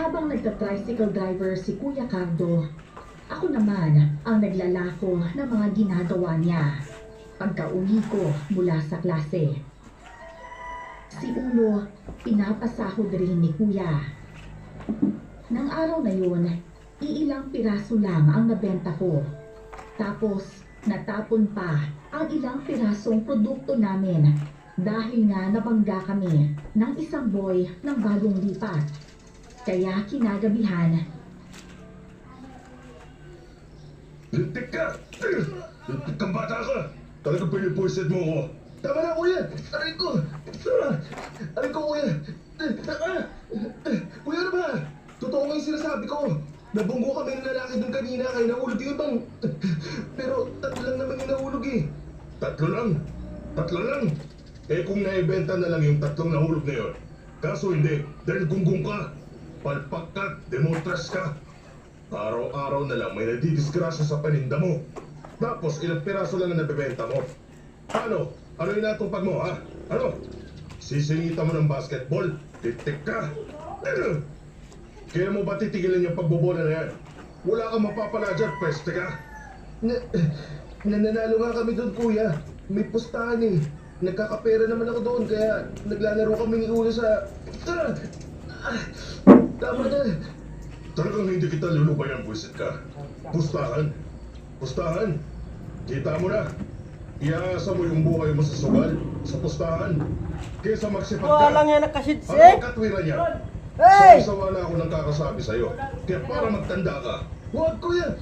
Habang nagta-tricycle driver si Kuya Cardo, ako naman ang naglalako ng mga ginagawa niya pagka-uwi ko mula sa klase. Si Ulo, pinapasahod rin ni Kuya. Nang araw na yun, iilang piraso lang ang nabenta ko. Tapos, natapon pa ang ilang pirasong produkto namin dahil nga nabangga kami ng isang boy ng bagong lipat. Kaya kinagabihan. Lintik ka! Lintik kang bata ka! Talagang pinipuisit mo ako. Tama na, kuya! Aray ko! Aray ko, kuya! Kuya, ano ba? Totoo nga yung sinasabi ko. Nabunggo kami ng lalaki dun kanina kaya nahulog yung ibang. Pero tatlo lang naman yung nahulog eh. Tatlo lang? Tatlo lang? Eh kung naibenta na lang yung tatlong nahulog na yun. Kaso hindi, dahil gunggong ka. Palpak ka, demonstras ka. Araw-araw na lang may nadidisgrasya sa paninda mo. Tapos ilang piraso lang ang nabibenta mo. Ano? Ano yung natupag mo, ha? Ano? Sisingitan mo ng basketball? Titik ka? Kaya mo ba titigilan yung pagbobola na yan? Wala kang mapapala dyan, peste ka. Nananalo nga kami doon, kuya. May pustahan eh. Nagkakapera naman ako doon, kaya naglalaro kami ni Ulo sa... Tama na. Talagang hindi kita lulubayan, buwisit ka. Pustahan. Pustahan. Kita mo na. Iaasa mo yung buhay mo sa sugal, sa pustahan. Kesa magsipag ka. Walang yan nakasitsik. Ang katwira niya. Hey! Sawa na ako ng kakasabi sa'yo. Kaya para magtanda ka. Huwag, kuya!